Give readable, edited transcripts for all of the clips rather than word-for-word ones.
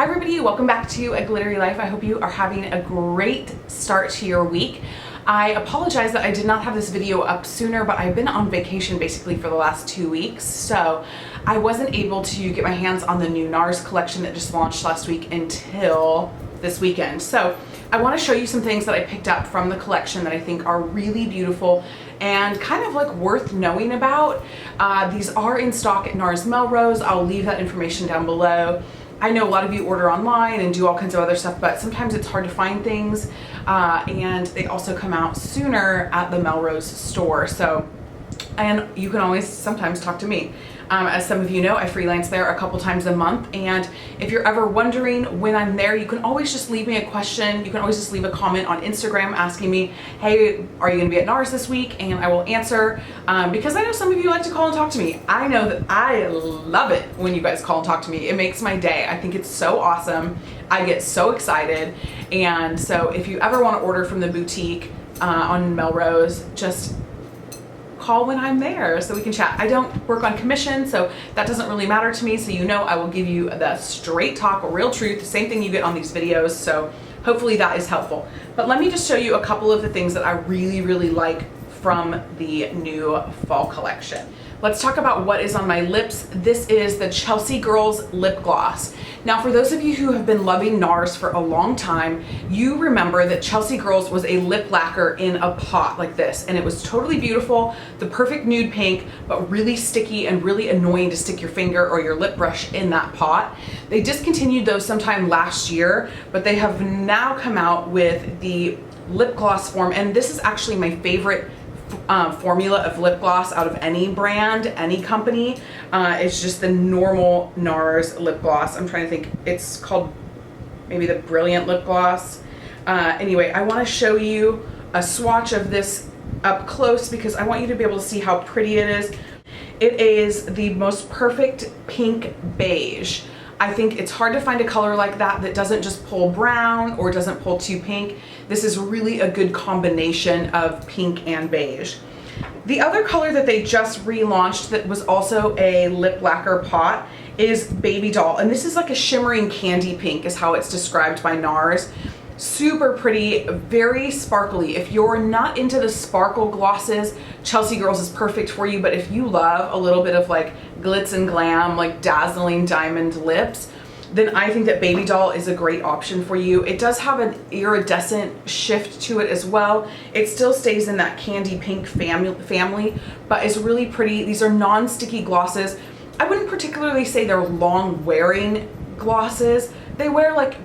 Hi everybody, welcome back to A Glittery Life. I hope you are having a great start to your week. I apologize that I did not have this video up sooner, but I've been on vacation basically for the last 2 weeks, so I wasn't able to get my hands on the new NARS collection that just launched last week until this weekend. So I want to show you some things that I picked up from the collection that I think are really beautiful and kind of like worth knowing about. These are in stock at NARS Melrose. I'll leave that information down below. I know a lot of you order online and do all kinds of other stuff, but sometimes it's hard to find things, and they also come out sooner at the Melrose store. So, and you can always sometimes talk to me. As some of you know, I freelance there a couple times a month, and if you're ever wondering when I'm there, you can always just leave me a question. You can always just leave a comment on Instagram asking me, hey, are you gonna be at NARS this week? And I will answer, because I know some of you like to call and talk to me. I know that I love it when you guys call and talk to me. It makes my day. I think it's so awesome. I get so excited. And so if you ever wanna order from the boutique on Melrose, just call when I'm there so we can chat. I don't work on commission, so that doesn't really matter to me. So you know I will give you the straight talk, real truth, the same thing you get on these videos. So hopefully that is helpful. But let me just show you a couple of the things that I really like from the new fall collection. Let's talk about what is on my lips. This is the Chelsea Girls lip gloss. Now, for those of you who have been loving NARS for a long time, you remember that Chelsea Girls was a lip lacquer in a pot like this, and it was totally beautiful, the perfect nude pink, but really sticky and really annoying to stick your finger or your lip brush in that pot. They discontinued those sometime last year, but they have now come out with the lip gloss form, and this is actually my favorite formula of lip gloss out of any brand, any company. It's just the normal NARS lip gloss. I'm trying to think, it's called maybe the Brilliant lip gloss. Anyway, I want to show you a swatch of this up close because I want you to be able to see how pretty it is. It is the most perfect pink beige. I think it's hard to find a color like that that doesn't just pull brown or doesn't pull too pink. This is really a good combination of pink and beige. The other color that they just relaunched that was also a lip lacquer pot is Baby Doll. And this is like a shimmering candy pink is how it's described by NARS. Super pretty, very sparkly. If you're not into the sparkle glosses, Chelsea Girls is perfect for you. But if you love a little bit of like glitz and glam, like dazzling diamond lips, then I think that Baby Doll is a great option for you. It does have an iridescent shift to it as well. It still stays in that candy pink family, but it's really pretty. These are non-sticky glosses. I wouldn't particularly say they're long wearing glosses. They wear like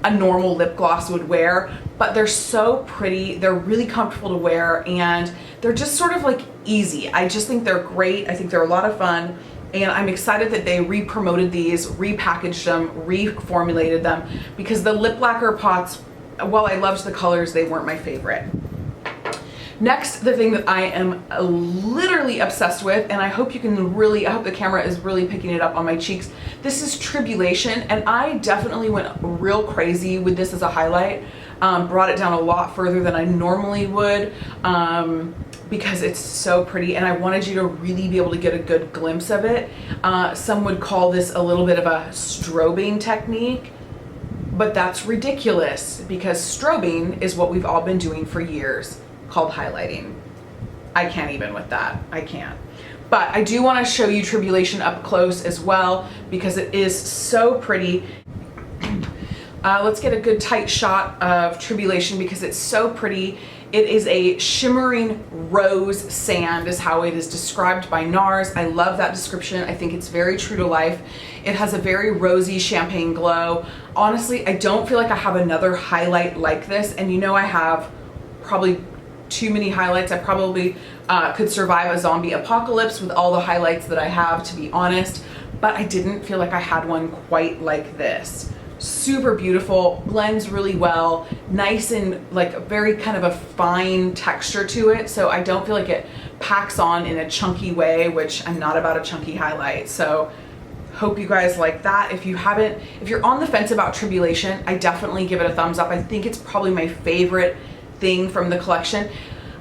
a normal lip gloss would wear, but they're so pretty. They're really comfortable to wear, and they're just sort of like easy. I just think they're great. I think they're a lot of fun, and I'm excited that they re-promoted these, repackaged them, reformulated them, because the lip lacquer pots, while I loved the colors, they weren't my favorite. Next, the thing that I am literally obsessed with, and I hope you can really, I hope the camera is really picking it up on my cheeks. This is Tribulation, and I definitely went real crazy with this as a highlight. Brought it down a lot further than I normally would, because it's so pretty, and I wanted you to really be able to get a good glimpse of it. Some would call this a little bit of a strobing technique, but that's ridiculous because strobing is what we've all been doing for years, called highlighting. I can't even with that. I can't. But I do want to show you Tribulation up close as well because it is so pretty. Let's get a good tight shot of Tribulation because it's so pretty. It is a shimmering rose sand is how it is described by NARS. I love that description. I think it's very true to life. It has a very rosy champagne glow. Honestly, I don't feel like I have another highlight like this, and you know I have probably too many highlights. I probably could survive a zombie apocalypse with all the highlights that I have, to be honest, but I didn't feel like I had one quite like this. Super beautiful, blends really well, nice and like very kind of a fine texture to it, so I don't feel like it packs on in a chunky way, which I'm not about a chunky highlight. So hope you guys like that. If you're on the fence about Tribulation, I definitely give it a thumbs up. I think it's probably my favorite thing from the collection.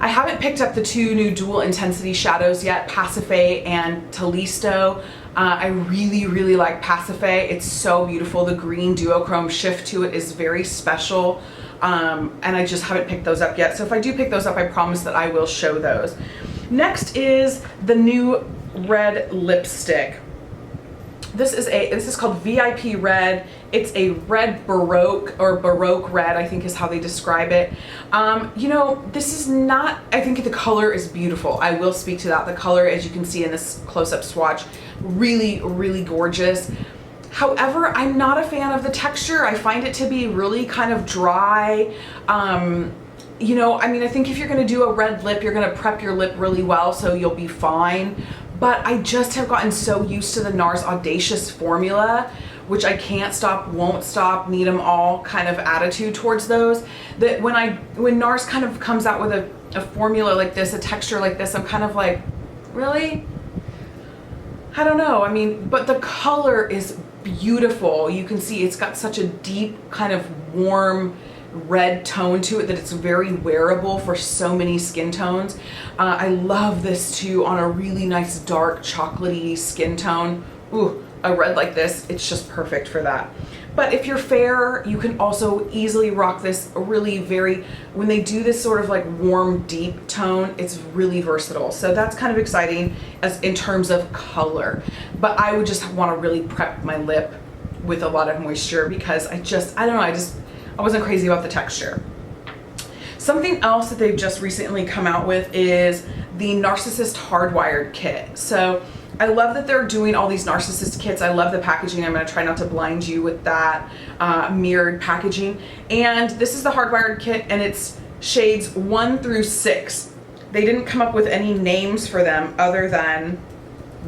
I haven't picked up the two new dual intensity shadows yet, Pacife and Talisto. I really like Pacife. It's so beautiful. The green duochrome shift to it is very special. And I just haven't picked those up yet. So if I do pick those up, I promise that I will show those. Next is the new red lipstick. This is called VIP Red. It's a red Baroque, or Baroque red, I think is how they describe it. You know, this is not, I think the color is beautiful. I will speak to that. The color, as you can see in this close-up swatch, really gorgeous. However, I'm not a fan of the texture. I find it to be really kind of dry. You know, I mean, I think if you're gonna do a red lip, you're gonna prep your lip really well, so you'll be fine. But I just have gotten so used to the NARS Audacious formula, which I can't stop, won't stop, need them all kind of attitude towards those, that when NARS kind of comes out with a formula like this, a texture like this, I'm kind of like, really? I don't know. I mean, but the color is beautiful. You can see it's got such a deep kind of warm red tone to it that it's very wearable for so many skin tones. I love this too on a really nice dark chocolatey skin tone. Ooh, a red like this, it's just perfect for that. But if you're fair, you can also easily rock this really when they do this sort of like warm, deep tone, it's really versatile. So that's kind of exciting as in terms of color. But I would just want to really prep my lip with a lot of moisture because I don't know, I wasn't crazy about the texture. Something else that they've just recently come out with is the Narcissist Hardwired Kit. So I love that they're doing all these Narcissist kits. I love the packaging. I'm going to try not to blind you with that mirrored packaging. And this is the Hardwired Kit, and it's shades 1 through 6. They didn't come up with any names for them other than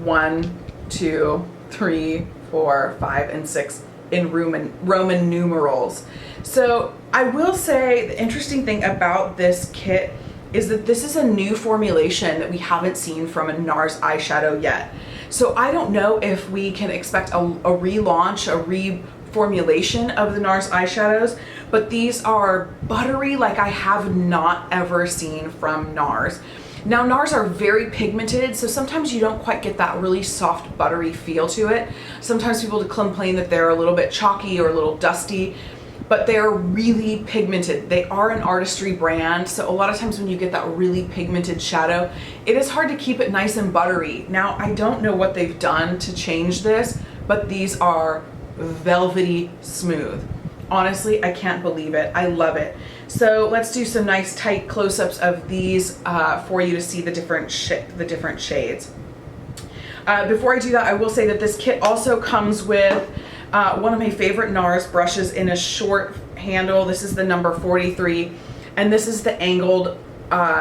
1, 2, 3, 4, 5, and 6 in Roman numerals. So I will say the interesting thing about this kit is that this is a new formulation that we haven't seen from a NARS eyeshadow yet. So I don't know if we can expect a relaunch, a reformulation of the NARS eyeshadows, but these are buttery like I have not ever seen from NARS. Now NARS are very pigmented, so sometimes you don't quite get that really soft buttery feel to it. Sometimes people complain that they're a little bit chalky or a little dusty, but they're really pigmented. They are an artistry brand, so a lot of times when you get that really pigmented shadow, it is hard to keep it nice and buttery. Now, I don't know what they've done to change this, but these are velvety smooth. Honestly, I can't believe it. I love it. So let's do some nice tight close-ups of these for you to see the different shades. Before I do that, I will say that this kit also comes with one of my favorite NARS brushes in a short handle. This is the number 43, and this is the angled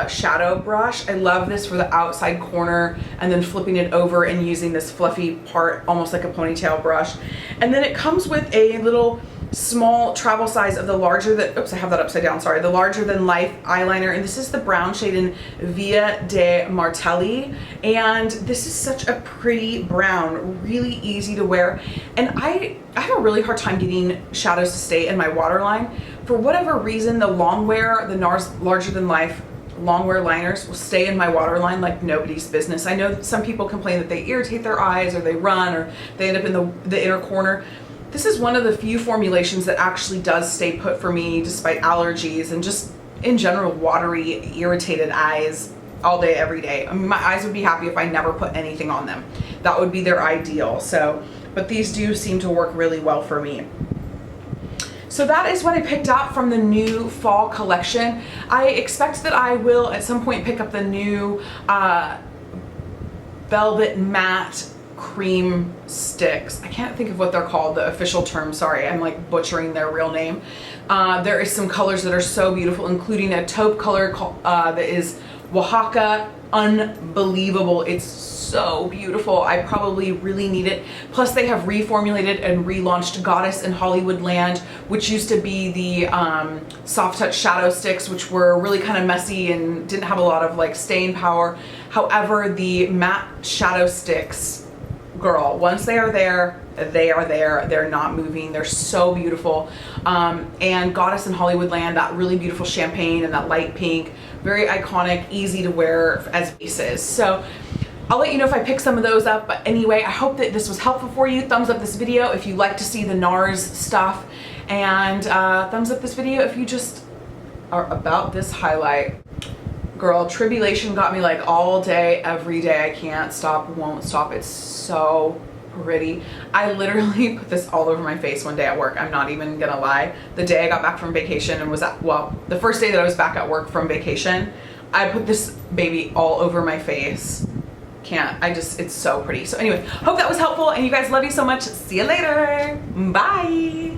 shadow brush. I love this for the outside corner and then flipping it over and using this fluffy part almost like a ponytail brush. And then it comes with a little small travel size of the larger than, oops, I have that upside down, sorry, the larger than life eyeliner, and this is the brown shade in Via de Martelli, and this is such a pretty brown, really easy to wear, and I have a really hard time getting shadows to stay in my waterline. For whatever reason, the Longwear, the NARS larger than life Longwear liners will stay in my waterline like nobody's business. I know some people complain that they irritate their eyes or they run or they end up in the inner corner. This is one of the few formulations that actually does stay put for me despite allergies and just in general watery, irritated eyes all day, every day. I mean, my eyes would be happy if I never put anything on them. That would be their ideal. So, but these do seem to work really well for me. So that is what I picked up from the new fall collection. I expect that I will at some point pick up the new Velvet Matte cream sticks. I can't think of what they're called, the official term, sorry, I'm like butchering their real name. There is some colors that are so beautiful, including a taupe color that is Oaxaca, unbelievable. It's so beautiful. I probably really need it. Plus they have reformulated and relaunched Goddess in Hollywood Land, which used to be the soft touch shadow sticks, which were really kind of messy and didn't have a lot of like staying power. However, the matte shadow sticks girl, once they are there, they are there. They're not moving. They're so beautiful. And Goddess in Hollywoodland, that really beautiful champagne and that light pink, very iconic, easy to wear as bases. So I'll let you know if I pick some of those up. But anyway, I hope that this was helpful for you. Thumbs up this video if you like to see the NARS stuff, and thumbs up this video if you just are about this highlight. Girl, Tribulation got me like all day, every day. I can't stop, won't stop. It's so pretty. I literally put this all over my face one day at work. I'm not even gonna lie. The day I got back from vacation and was at, well, the first day that I was back at work from vacation, I put this baby all over my face. It's so pretty. So anyway, hope that was helpful, and you guys, love you so much. See you later. Bye.